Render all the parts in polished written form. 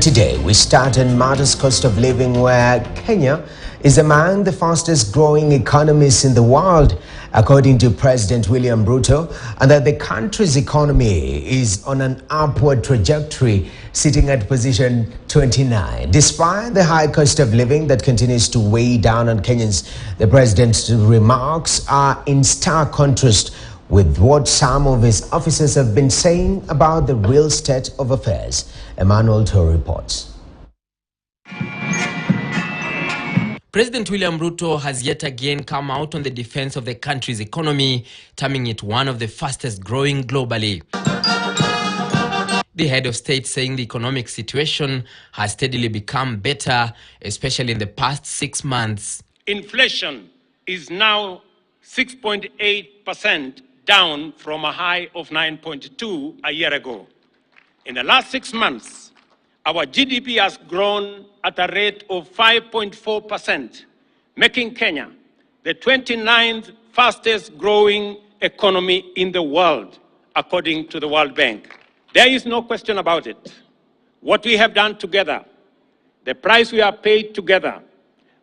Today, we start on matters cost of living, where Kenya is among the fastest growing economies in the world, according to President William Ruto, and that the country's economy is on an upward trajectory, sitting at position 29. Despite the high cost of living that continues to weigh down on Kenyans, the president's remarks are in stark contrast with what some of his officers have been saying about the real state of affairs. Emmanuel Tour reports. President William Ruto has yet again come out on the defense of the country's economy, terming it one of the fastest growing globally. The head of state saying the economic situation has steadily become better, especially in the past 6 months. Inflation is now 6.8%, down from a high of 9.2% a year ago. In the last 6 months, our GDP has grown at a rate of 5.4%, making Kenya the 29th fastest growing economy in the world, according to the World Bank. There is no question about it. What we have done together, the price we have paid together,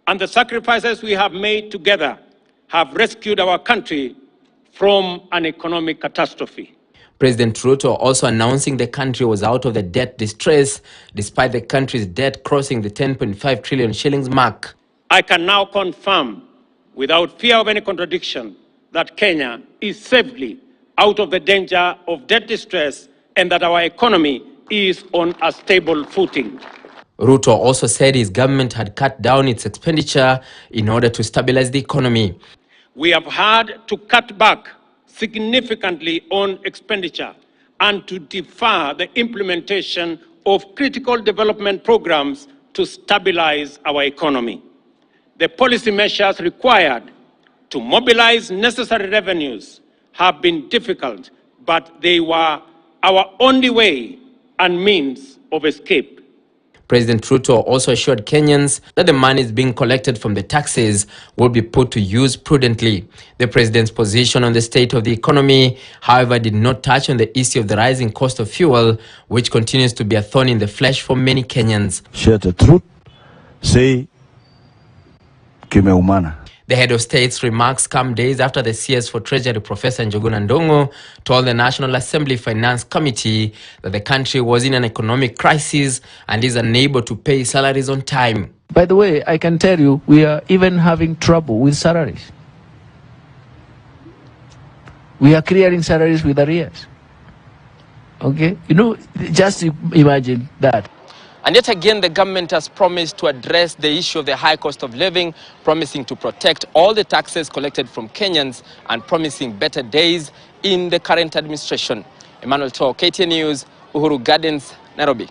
and the sacrifices we have made together have rescued our country from an economic catastrophe. President Ruto also announcing the country was out of the debt distress, despite the country's debt crossing the 10.5 trillion shillings mark. I can now confirm, without fear of any contradiction, that Kenya is safely out of the danger of debt distress and that our economy is on a stable footing. Ruto also said his government had cut down its expenditure in order to stabilize the economy. We have had to cut back significantly on expenditure and to defer the implementation of critical development programs to stabilize our economy. The policy measures required to mobilize necessary revenues have been difficult, but they were our only way and means of escape. President Ruto also assured Kenyans that the monies being collected from the taxes will be put to use prudently. The president's position on the state of the economy, however, did not touch on the issue of the rising cost of fuel, which continues to be a thorn in the flesh for many Kenyans. Share the truth, say kimeumana. The head of state's remarks come days after the CS for Treasury, Professor Njuguna Ndung'u, told the National Assembly Finance Committee that the country was in an economic crisis and is unable to pay salaries on time. By the way, I can tell you, we are even having trouble with salaries. We are clearing salaries with arrears. Okay? You know, just imagine that. And yet again, the government has promised to address the issue of the high cost of living, promising to protect all the taxes collected from Kenyans and promising better days in the current administration. Emmanuel Tour, KTN News, Uhuru Gardens, Nairobi.